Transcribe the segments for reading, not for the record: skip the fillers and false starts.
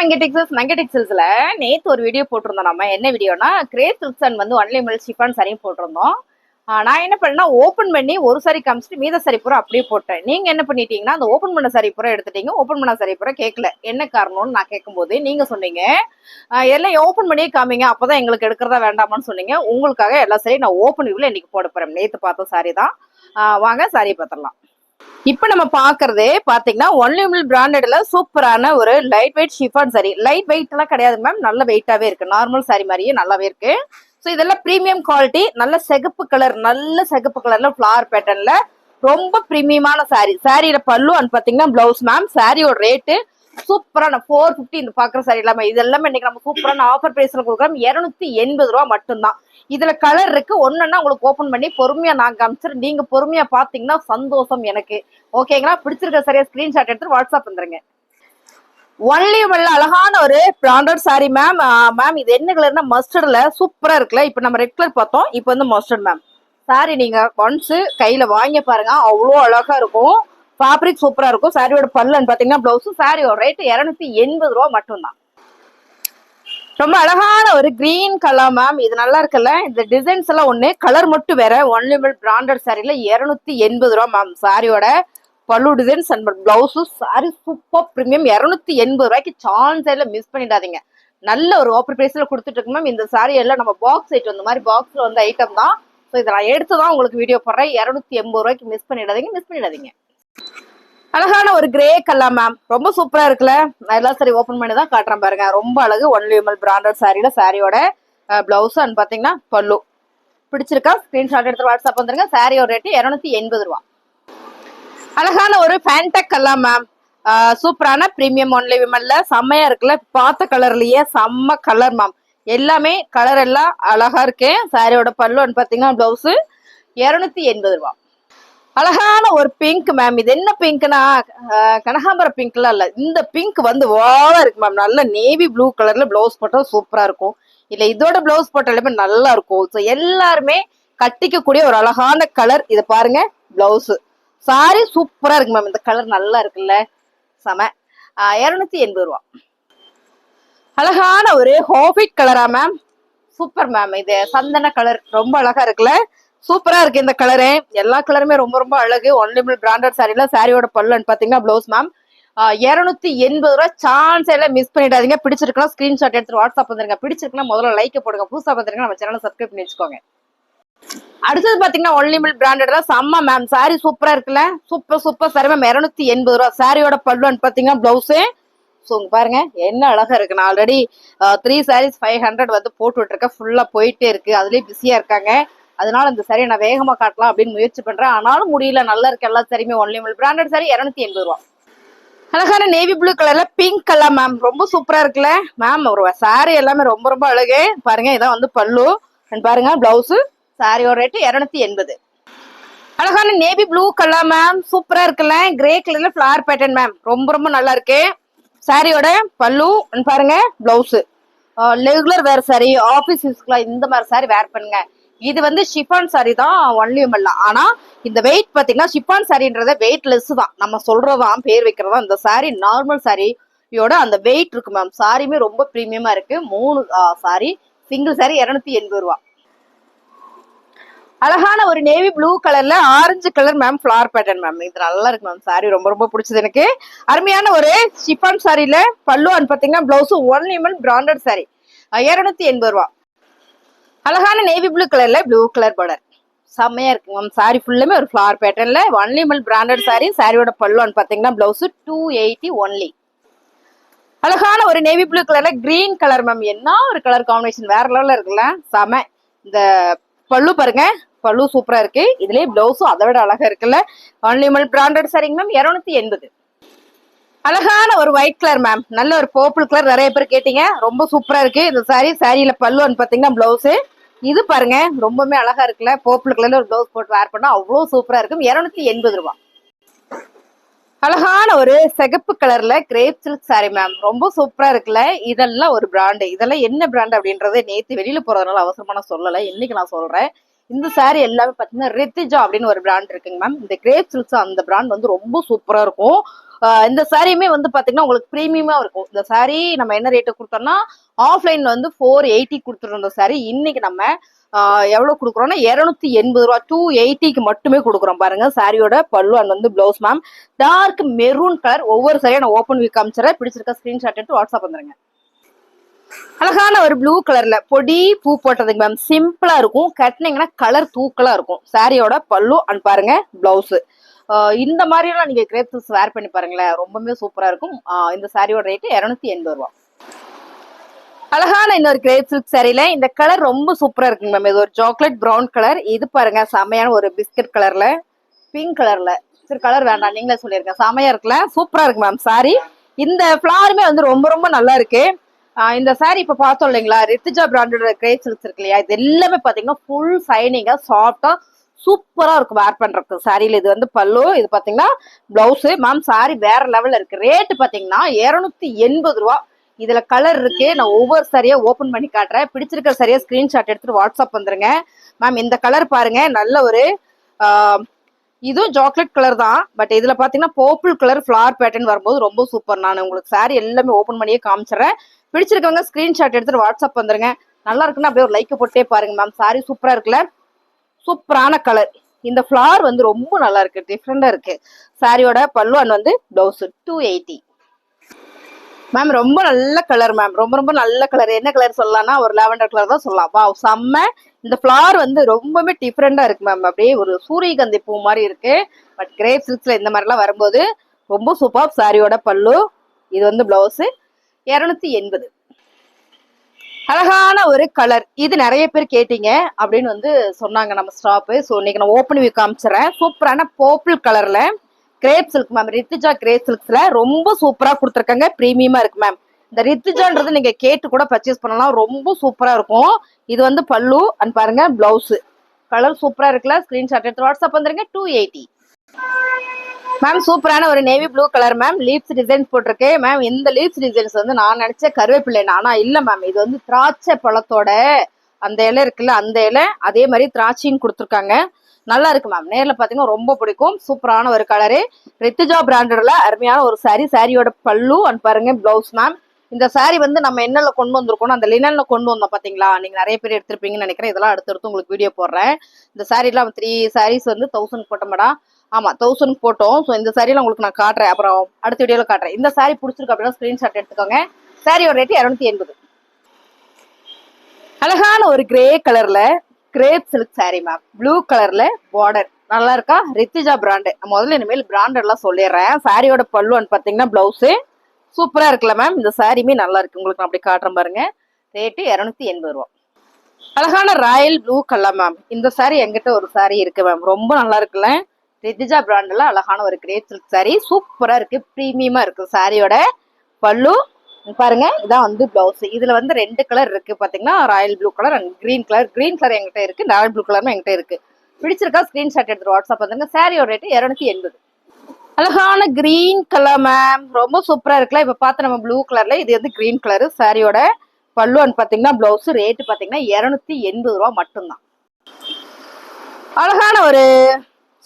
நங்கடெக்ஸல்ஸ்ல நேத்து ஒரு வீடியோ போட்டிருந்தோம். நம்ம என்ன வீடியோனா கிரேப் சில்க்ஸ் அண்ட் வந்து ஒன்லி மில் ஷிஃபான் சரியும் போட்டிருந்தோம். நான் என்ன பண்ணேன்னா ஓப்பன் பண்ணி ஒரு சாரி காமிச்சிட்டு மீத சாரி பூரா அப்படியே போட்டேன். நீங்க என்ன பண்ணிட்டீங்கன்னா அந்த ஓப்பன் பண்ண சாரி பூரா எடுத்துட்டீங்க. ஓப்பன் பண்ண சாரி பூரா கேட்கல. என்ன காரணம்னு நான் கேட்கும்போது நீங்க சொன்னீங்க எல்லாம் ஓப்பன் பண்ணியே காமிங்க, அப்பதான் எங்களுக்கு எடுக்கிறதா வேண்டாமான்னு சொன்னீங்க. உங்களுக்காக எல்லா சாரியும் நான் ஓப்பன் வியூல இன்னைக்கு போட போறேன். நேத்து பார்த்த சாரி தான். வாங்க சாரி பார்த்துடலாம். இப்ப நம்ம பாக்குறதே பாத்தீங்கன்னா ஒன்லி மில் பிராண்டட்ல சூப்பரான ஒரு light weight chiffon sorry. Light weight எல்லாம் கிடையாது மேம், நல்ல வெயிட்டாவே இருக்கு. நார்மல் சாரி மாதிரியே நல்லாவே இருக்கு. ஸோ இதெல்லாம் ப்ரீமியம் குவாலிட்டி, நல்ல சிகப்பு கலர்ல ஃபிளார் பேட்டர்ன்ல ரொம்ப ப்ரீமியமான சாரி. சாரியில பல்லு அண்ட் பாத்தீங்கன்னா பிளவுஸ் மேம். சாரியோட ரேட்டு சூப்பரான 450. இந்த பாக்குற சாரி இல்லாம இது எல்லாமே இன்னைக்கு நம்ம சூப்பரான ஆஃபர் பிரைஸ்ல கொடுக்குறோம். 280 ரூபா மட்டும்தான். இதுல கலர் இருக்கு, ஒண்ணுன்னா உங்களுக்கு ஓபன் பண்ணி பொறுமையா நான் காமிச்சிரு. நீங்க பொறுமையா பாத்தீங்கன்னா சந்தோஷம் எனக்கு. ஓகேங்களா? பிடிச்சிருக்க சரியா ஸ்கிரீன்ஷாட் எடுத்து வாட்ஸ்அப் வந்துருங்க. ஒன்லி வெள்ள அழகான ஒரு பிராண்டட் சாரி மேம். மேம் இது என்ன கலர்னா மஸ்டர்ட்ல சூப்பரா இருக்குல்ல. இப்ப நம்ம ரெட் கலர் பார்த்தோம், இப்போ வந்து மஸ்டர்ட் மேம். சாரி நீங்க ஒன்ஸ் கையில வாங்கி பாருங்க, அவ்வளோ அழகா இருக்கும். ஃபேப்ரிக் சூப்பரா இருக்கும். சாரியோட பல்லுன்னு பாத்தீங்கன்னா பிளவுஸ். சாரியோட ரேட் 280 ரூபா மட்டும்தான். ரொம்ப அழகான ஒரு கிரீன் கலர் மேம். இது நல்லா இருக்குல்ல. இந்த டிசைன்ஸ் எல்லாம் ஒண்ணு, கலர் மட்டும் வேற. ஒன்லி மில் பிராண்டட் சாரில 280 ரூபா மேம். சாரியோட பல்லு designs and blouse. Sorry super premium. 280 ரூபாய்க்கு சான்ஸ் எல்லாம் மிஸ் பண்ணிடாதீங்க. நல்ல ஒரு ஆஃபர் பிரைஸ்ல கொடுத்துட்டு இருக்கு மேம். இந்த சாரி எல்லாம் நம்ம பாக்ஸ் ஐட்டம், இந்த மாதிரி பாக்ஸ்ல வந்து ஐட்டம் தான். ஸோ இதை நான் எடுத்துதான் உங்களுக்கு வீடியோ போடுறேன். 280 ரூபாய்க்கு மிஸ் பண்ணிடாதீங்க. அழகான ஒரு கிரே கலர் மேம், ரொம்ப சூப்பரா இருக்குல்ல. நான் எல்லா சாரி ஓபன் பண்ணி தான் காட்டுறேன் பாருங்க. ரொம்ப அழகு. ஒன்லி மில் பிராண்டட் சாரியில சாரியோட பிளவுஸ் அண்ட் பாத்தீங்கன்னா பல்லு. பிடிச்சிருக்கா? ஸ்கிரீன்ஷாட் எடுத்து வாட்ஸ்அப் வந்துருங்க. சாரியோட ரேட்டு 280 ரூபா. அழகான ஒரு ஃபேண்டக் கலர் மேம். சூப்பரான பிரீமியம் ஒன்லி விமன்ல செம்மையா இருக்குல்ல. பார்த்த கலர்லயே செம்ம கலர் மேம். எல்லாமே கலர் எல்லாம் அழகா இருக்கு. சாரியோட பல்லு பாத்தீங்கன்னா பிளவுஸ். 280 ரூபா. அழகான ஒரு பிங்க் மேம். இது என்ன பிங்க்னா கனகாம்பர பிங்க்லாம் இல்ல, இந்த பிங்க் வந்து வாவா இருக்கு மேம். நல்ல நேவி ப்ளூ கலர்ல பிளவுஸ் போட்டா சூப்பரா இருக்கும். இல்ல இதோட பிளவுஸ் போட்டாலுமே நல்லா இருக்கும். ஸோ எல்லாருமே கட்டிக்கக்கூடிய ஒரு அழகான கலர். இதை பாருங்க, பிளவுஸ். சாரி சூப்பரா இருக்கு மேம். இந்த கலர் நல்லா இருக்குல்ல, செம. 280 ரூபா. அழகான ஒரு ஹாஃபிட் கலரா மேம். Super ma'am. இது சந்தன கலர், ரொம்ப அழகா இருக்குல்ல. சூப்பரா இருக்கு இந்த கலரு. எல்லா கலருமே ரொம்ப ரொம்ப அழகு. ஒன்லி மில் பிராண்டட் சாரில சாரியோட பல்லுன்னு பாத்தீங்கன்னா பிளவுஸ் மேம். 280 ரூபா. சான்ஸ் எல்லாம் மிஸ் பண்ணிடாதீங்க. பிடிச்சிருக்கலாம் ஸ்கிரீன்ஷாட் எடுத்து வாட்ஸ்அப் வந்துருங்க. பிடிச்சிருக்குன்னா முதல்ல லைக் போடுங்க. புதுசா வந்துருங்க, நம்ம சேனலை சப்ஸ்கிரைப் பண்ணி வச்சுக்கோங்க. அடுத்தது பாத்தீங்கன்னா ஒன்லி மில் பிராண்டட் தான். செம்ம மேம். சாரி சூப்பரா இருக்குல்ல. Super sorry ma'am. 280 ரூபா. சாரியோட பல்லுன்னு பாத்தீங்கன்னா பிளவுஸ். ஸோ பாருங்க என்ன அழகா இருக்கு. நான் ஆல்ரெடி 3 சாரீஸ் 500 வந்து போட்டு விட்டுருக்கேன். ஃபுல்லா போயிட்டே இருக்கு. அதுலயே பிஸியா இருக்காங்க. அதனால இந்த சாரியை நான் வேகமா காட்டலாம் அப்படின்னு முயற்சி பண்றேன். ஆனாலும் முடியல. நல்லா இருக்கு எல்லா சாரியுமே. ஒன்லி மில் பிராண்டட் சாரி 280 ரூபா. அழகான நேவி ப்ளூ கலர்ல பிங்க் கலர் மேம். ரொம்ப சூப்பரா இருக்குல்ல மேம். ஒரு சாரி எல்லாமே ரொம்ப ரொம்ப அழகு. பாருங்க, இதான் வந்து பல்லு பாருங்க, பிளவுஸ். சாரியோட ரேட்டு 280. அழகான நேவி ப்ளூ கலர் மேம். சூப்பரா இருக்குல்ல. கிரே கலர்ல ஃபிளார் பேட்டர்ன் மேம். ரொம்ப ரொம்ப நல்லா இருக்கு. சாரியோட பல்லு பாருங்க, blouse. Regular wear sari, office யூஸ்க்குலாம் இந்த மாதிரி சாரி வேர் பண்ணுங்க. இது வந்து ஷிஃபான் சாரி தான் ஒன்லி விமன்ல. ஆனா இந்த வெயிட் பாத்தீங்கன்னா ஷிஃபான் சாரின்றத வெயிட் லெஸ் தான். நம்ம சொல்றதான் பேர் வைக்கிறதா. இந்த சாரி நார்மல் சாரியோட அந்த வெயிட் இருக்கு மேம். சாரியுமே ரொம்ப பிரீமியமா இருக்கு. 3 சாரி சிங்கிள் சாரி 280 ரூபா. அழகான ஒரு நேவி ப்ளூ கலர்ல orange colour ma'am flower pattern ma'am. இது நல்லா இருக்கு மேம். சாரி ரொம்ப ரொம்ப பிடிச்சது எனக்கு. அருமையான ஒரு ஷிஃபான் சாரில பல்லு பாத்தீங்கன்னா blouse. Only women branded sorry 280 ரூபா. அழகான நேவி ப்ளூ கலர்ல ப்ளூ கலர் பார்டர் செம்மையா இருக்கு மேம். சாரி ஃபுல்லுமே ஒரு ஃபிளார் பேட்டர்ன்ல ஒன்லி மில் பிராண்டட் சாரி. சாரியோட பல்லுன்னு பாத்தீங்கன்னா பிளவுஸ் 280 ஒன்லி. அழகான ஒரு நேவி ப்ளூ கலர்ல கிரீன் கலர் மேம். என்ன ஒரு கலர் காம்பினேஷன், வேற லெவல்ல இருக்குல்ல. செம. இந்த பல்லு பாருங்க, பல்லு சூப்பரா இருக்கு. இதுலயே பிளவுஸும் அதை விட அழகா இருக்குல்ல. ஒன்லி மில் பிராண்டட் சாரிங்க மேம். 280. அழகான ஒரு ஒயிட் கலர் மேம். நல்ல ஒரு பர்பிள் கலர், நிறைய பேர் கேட்டீங்க. ரொம்ப சூப்பரா இருக்கு இந்த சாரி. சாரியில பல்லுன்னு பாத்தீங்கன்னா பிளவுஸ். இது பாருங்க, ரொம்பவே அழகா இருக்குல்ல. பர்பிள் கலர்ல ஒரு பிளவுஸ் போட்டு வேர் பண்ணா அவ்வளவு சூப்பரா இருக்கும். 280 ரூபா. அழகான ஒரு சிகப்பு கலர்ல கிரேப் சில்க் சாரி மேம். ரொம்ப சூப்பரா இருக்குல்ல. இதெல்லாம் ஒரு பிராண்டு. இதெல்லாம் என்ன பிராண்ட் அப்படின்றத நேத்து வெளியில போறதுனால அவசரமா நான் சொல்லல. இன்னைக்கு நான் சொல்றேன். இந்த சாரி எல்லாமே பாத்தீங்கன்னா ரித்திஜா அப்படின்னு ஒரு பிராண்ட் இருக்குங்க மேம். இந்த கிரேப் சில்க்ஸ் அந்த பிராண்ட் வந்து ரொம்ப சூப்பரா இருக்கும். இந்த சாரியுமே வந்து பாத்தீங்கன்னா உங்களுக்கு பிரீமியமா இருக்கும். இந்த சாரி நம்ம என்ன ரேட்டு கொடுத்தோம்னா ஆஃப்லைன்ல வந்து 480 கொடுத்துருந்தோம். இந்த சாரி இன்னைக்கு நம்ம எவ்வளவு கொடுக்குறோம்னா 280 ரூபா 280க்கு மட்டுமே கொடுக்குறோம். பாருங்க சாரியோட பல்லு அண்ட் வந்து blouse ma'am. Dark maroon colour. ஒவ்வொரு சாரியா நான் ஓப்பன் பண்ணி காமிச்சிடறேன். பிடிச்சிருக்க ஸ்கிரீன்ஷாட் எடுத்து வாட்ஸ்அப் வந்துருங்க. அழகான ஒரு ப்ளூ கலர்ல பொடி பூ போட்டதுக்கு மேம். சிம்பிளா இருக்கும், கட்டினீங்கன்னா கலர் தூக்கலா இருக்கும். சாரியோட பல்லு அண்ட் பாருங்க பிளவுஸ். இந்த மாதிரி எல்லாம் நீங்க கிரேப் சில்க்ஸ் வேர் பண்ணி பாருங்களேன், ரொம்பவே சூப்பரா இருக்கும். இந்த சாரியோட ரேட்டு 280 ரூபா. அழகான இன்னொரு கிரேப் சில்க் சாரியில இந்த கலர் ரொம்ப சூப்பரா இருக்குங்க மேம். இது ஒரு சாக்லேட் ப்ரௌன் கலர். இது பாருங்க செமையான ஒரு பிஸ்கட் கலர்ல பிங்க் கலர்ல. சரி கலர் வேண்டாம் நீங்களே சொல்லிருங்க. செமையா இருக்குல்ல, சூப்பரா இருக்கு மேம் சாரி. இந்த ஃபிளாருமே வந்து ரொம்ப ரொம்ப நல்லா இருக்கு. இந்த சாரி இப்ப பார்த்தோம் இல்லைங்களா, ரித்திஜா பிராண்டோட கிரேப் சில்க்ஸ் இருக்கு இல்லையா, இது எல்லாமே பாத்தீங்கன்னா ஃபுல் சைனிங்கா சாஃப்டா சூப்பரா இருக்கும் வேர் பண்றதுக்கு. சாரியில இது வந்து பல்லு, இது பாத்தீங்கன்னா பிளவுஸ் மேம். சாரி வேற லெவல்ல இருக்கு. ரேட்டு பாத்தீங்கன்னா 280 ரூபா. இதுல கலர் இருக்கு. நான் ஒவ்வொரு சாரியா ஓபன் பண்ணி காட்டுறேன். பிடிச்சிருக்கிற சரியா ஸ்கிரீன்ஷாட் எடுத்துட்டு வாட்ஸ்அப் வந்துருங்க மேம். இந்த கலர் பாருங்க, நல்ல ஒரு இதுவும் சாக்லேட் கலர் தான். பட் இதுல பாத்தீங்கன்னா பர்பிள் கலர் ஃபிளார் பேட்டர்ன் வரும்போது ரொம்ப சூப்பர். நான் உங்களுக்கு சாரி எல்லாமே ஓபன் பண்ணியே காமிச்சிடறேன். பிடிச்சிருக்கவங்க ஸ்கிரீன்ஷாட் எடுத்துட்டு வாட்ஸ்அப் வந்துருங்க. நல்லா இருக்குன்னா அப்படியே ஒரு லைக் போட்டே பாருங்க மேம். சாரி சூப்பரா இருக்குல்ல, சூப்பரான கலர். இந்த ஃபிளார் வந்து ரொம்ப நல்லா இருக்கு, டிஃப்ரெண்டா இருக்கு. சாரியோட பல்லு அண்ட் வந்து பிளவுஸ் 280 மேம். ரொம்ப நல்ல கலர் மேம், ரொம்ப ரொம்ப நல்ல கலர். என்ன கலர் சொல்லலாம்னா ஒரு லாவெண்டர் கலர் தான் சொல்லலாம். வா செம்ம. இந்த ஃபிளார் வந்து ரொம்பவே டிஃப்ரெண்டா இருக்கு மேம். அப்படியே ஒரு சூரியகாந்தி பூ மாதிரி இருக்கு. பட் கிரேப் சில்க்ஸ்ல இந்த மாதிரி எல்லாம் வரும்போது ரொம்ப சூப்பர். சாரியோட பல்லு, இது வந்து பிளவுஸ் 280. அழகான ஒரு கலர். இது நிறைய பேர் கேட்டீங்க அப்படின்னு வந்து சொன்னாங்க நம்ம ஸ்டாப்பு. ஸோ இன்னைக்கு நான் ஓப்பன் பண்ணி காமிச்சிடறேன். சூப்பரான பர்பிள் கலர்ல கிரேப் சில்க் மேம். ரித்திஜா கிரேப் சில்க்ஸ்ல ரொம்ப சூப்பரா கொடுத்துருக்காங்க, பிரீமியமா இருக்கு மேம். இந்த ரித்திஜான்றது நீங்க கேட்டு கூட பர்ச்சேஸ் பண்ணலாம், ரொம்ப சூப்பரா இருக்கும். இது வந்து பல்லு அண்ட் பாருங்க பிளவுஸ். கலர் சூப்பரா இருக்குல்ல, ஸ்கிரீன்ஷாட் எடுத்து வாட்ஸ்அப் வந்துருங்க. 280 மேம். சூப்பரான ஒரு navy blue colour ma'am. Leaves designs போட்டிருக்கு மேம். இந்த லீவ்ஸ் டிசைன்ஸ் வந்து நான் நினைச்ச கருவேப்பிள்ளை, ஆனா இல்ல மேம். இது வந்து திராட்சை பழத்தோட அந்த இலை இருக்குல்ல, அந்த இலை அதே மாதிரி திராட்சைன்னு கொடுத்துருக்காங்க. நல்லா இருக்கு மேம். நேர்ல பாத்தீங்கன்னா ரொம்ப பிடிக்கும். சூப்பரான ஒரு கலரு. ரித்திஜா பிராண்டட்ல அருமையான ஒரு சாரி. சாரியோட பல்லு அண்ட் பாருங்க பிளவுஸ் மேம். இந்த சாரி வந்து நம்ம என்னல கொண்டு வந்திருக்கோம், அந்த லினன்ல கொண்டு வந்தோம் பாத்தீங்களா. நீங்க நிறைய பேர் எடுத்திருப்பீங்கன்னு நினைக்கிறேன். இதெல்லாம் அடுத்தடுத்து உங்களுக்கு வீடியோ போடுறேன். இந்த சாரி எல்லாம் 3 சாரீஸ் வந்து 1000 போட்ட மேடம். ஆமா 1000 போட்டோம். ஸோ இந்த சாரியில உங்களுக்கு நான் காட்டுறேன், அப்புறம் அடுத்த வீடியோல காட்டுறேன். இந்த சாரி பிடிச்சிருக்கு அப்படின்னா ஸ்கிரீன்ஷாட் எடுத்துக்கோங்க. சாரியோட ரேட்டு 280. அழகான ஒரு கிரே கலர்ல grape silk sorry ma'am. Blue கலர்ல பார்டர் நல்லா இருக்கா. ரித்திஜா பிராண்டு. முதல்ல இனிமேல் பிராண்ட் எல்லாம் சொல்லிடுறேன். சாரியோட பல்லுன்னு பாத்தீங்கன்னா பிளவுஸ் சூப்பரா இருக்குல்ல மேம். இந்த சாரியுமே நல்லா இருக்கு, உங்களுக்கு நான் அப்படி காட்டுறேன் பாருங்க. ரேட்டு 280 ரூபா. அழகான ராயல் ப்ளூ கலர் மேம். இந்த சாரி எங்கிட்ட ஒரு சாரி இருக்கு மேம், ரொம்ப நல்லா இருக்குல்ல. ரித்திஜா பிராண்ட்ல அழகான ஒரு கிரேப் சில்க் சாரி சூப்பரா இருக்கு, பிரீமியமா இருக்கு. சாரியோட பல்லு பாருங்க, இதான் வந்து பிளவுஸ். இதுல வந்து 2 கலர் இருக்கு பாத்தீங்கன்னா, Royal blue colour and green colour. Green colour எங்கிட்ட இருக்கு, ராயல் ப்ளூ கலரும் எங்கிட்ட இருக்கு. பிடிச்சிருக்கா ஸ்கிரீன்ஷாட் எடுத்துட்டு வாட்ஸ்அப் வந்துருங்க. சாரியோட ரேட்டு 280. அழகான கிரீன் கலர் மேம், ரொம்ப சூப்பரா இருக்குல்ல. இப்ப பார்த்து நம்ம ப்ளூ கலர்ல, இது வந்து கிரீன் கலர். சாரியோட பல்லுன்னு பாத்தீங்கன்னா பிளவுஸ். ரேட்டு பாத்தீங்கன்னா 280 ரூபா மட்டும்தான். அழகான ஒரு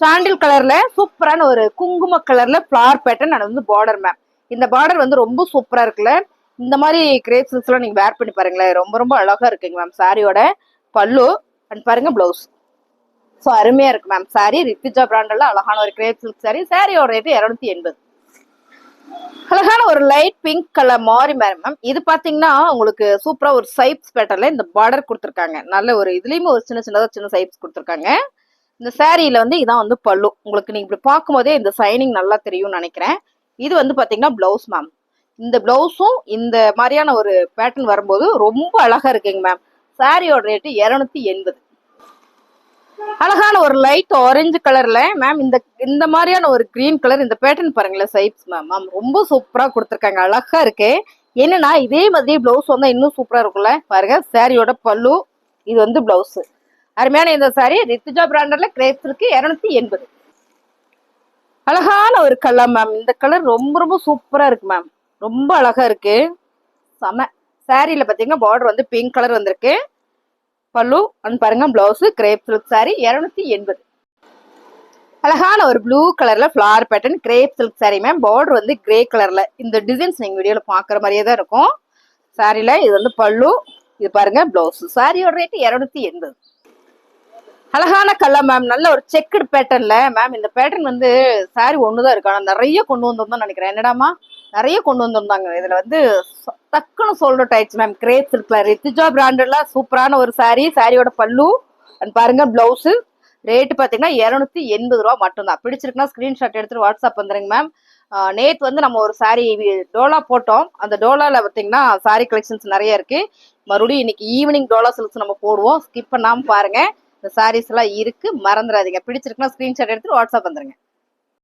சாண்டில் கலர்ல சூப்பரான ஒரு குங்கும கலர்ல ஃபிளார் பேட்டர்ன் அது வந்து பார்டர் மேம். இந்த பார்டர் வந்து ரொம்ப சூப்பரா இருக்குல்ல. இந்த மாதிரி கிரேப் சில்க்ஸ் எல்லாம் நீங்க வேர் பண்ணி பாருங்களேன், ரொம்ப ரொம்ப அழகா இருக்குங்க மேம். சாரியோட பல்லு அண்ட் பாருங்க பிளவுஸ். ஸோ அருமையா இருக்கு மேம். சாரி ரித்திஜா பிராண்ட்ல அழகான ஒரு கிரேப் சில்க் சாரி. சாரியோட ரேட்டு 280. அழகான ஒரு லைட் பிங்க் கலர் மாறி மேம். இது பாத்தீங்கன்னா உங்களுக்கு சூப்பரா ஒரு சைப்ஸ் பேட்டர்ல இந்த பார்டர் கொடுத்துருக்காங்க. நல்ல ஒரு இதுலயுமே ஒரு சின்ன சைப்ஸ் கொடுத்துருக்காங்க. இந்த சாரியில வந்து இதான் வந்து பல்லு. உங்களுக்கு நீங்க இப்படி பார்க்கும் போதே இந்த சைனிங் நல்லா தெரியும்னு நினைக்கிறேன். இது வந்து பாத்தீங்கன்னா பிளவுஸ் மேம். இந்த பிளவுஸும் இந்த மாதிரியான ஒரு பேட்டர்ன் வரும்போது ரொம்ப அழகா இருக்குங்க மேம். சாரியோட ரேட்டு 280. அழகான ஒரு லைட் ஆரஞ்சு கலர்ல மேம். இந்த மாதிரியான ஒரு கிரீன் கலர் இந்த பேட்டர்ன் பாருங்களேன், சைப்ஸ் மேம். மேம் ரொம்ப சூப்பரா கொடுத்துருக்காங்க, அழகா இருக்கு. என்னன்னா இதே மாதிரி பிளவுஸ் வந்தா இன்னும் சூப்பரா இருக்கும்ல. பாருங்க சாரியோட பல்லு, இது வந்து பிளவுஸ். அருமையான இந்த சாரி ரித்திஜா பிராண்டர்ல கிரேப் இருக்கு 280. அழகான ஒரு கலர் மேம். இந்த கலர் ரொம்ப ரொம்ப சூப்பரா இருக்கு மேம், ரொம்ப அழகா இருக்கு, செம. சாரியில பாத்தீங்கன்னா பார்டர் வந்து பிங்க் கலர் வந்திருக்கு. பல்லு அண்ட் பாருங்க பிளவுஸ். Grape silk sorry 280. அழகான ஒரு ப்ளூ கலர்ல flower pattern grape silk sorry ma'am. Border வந்து கிரே கலர்ல. இந்த டிசைன்ஸ் நீங்க வீடியோல பாக்குற மாதிரியே தான் இருக்கும். சாரில இது வந்து பல்லு, இது பாருங்க பிளவுஸ். சாரியோட ரேட் 280. அழகான கலர் மேம். நல்ல ஒரு செக்குடு பேட்டர்ன்ல மேம். இந்த பேட்டர்ன் வந்து சாரி ஒண்ணுதான் இருக்கு, ஆனா நிறைய கொண்டு வந்திருந்தோம் நினைக்கிறேன். என்னடாமா நிறைய கொண்டு வந்திருந்தாங்க. இதுல வந்து டக்குன்னு சோல்ட் ஆயிடுச்சு மேம். கிரேப் சில்க்ல ரித்திஜா பிராண்டட்ல சூப்பரான ஒரு சாரி. சாரியோட பல்லு அண்ட் பாருங்க பிளவுஸ். ரேட் பாத்தீங்கன்னா 280 ரூபா மட்டும்தான். பிடிச்சிருக்குன்னா ஸ்கிரீன்ஷாட் எடுத்துட்டு வாட்ஸ்அப் வந்துருங்க மேம். நேத்து வந்து நம்ம ஒரு சாரி டோலா போட்டோம். அந்த டோலால பாத்தீங்கன்னா சாரி கலெக்ஷன்ஸ் நிறைய இருக்கு. மறுபடியும் இன்னைக்கு ஈவினிங் டோலா சில்க்ஸ் நம்ம போடுவோம். ஸ்கிப் பண்ணாம பாருங்க. இந்த சாரீஸ் எல்லாம் இருக்கு, மறந்துடாதீங்க. பிடிச்சிருக்குன்னா ஸ்கிரீன்ஷாட் எடுத்துட்டு வாட்ஸ்அப் வந்துருங்க.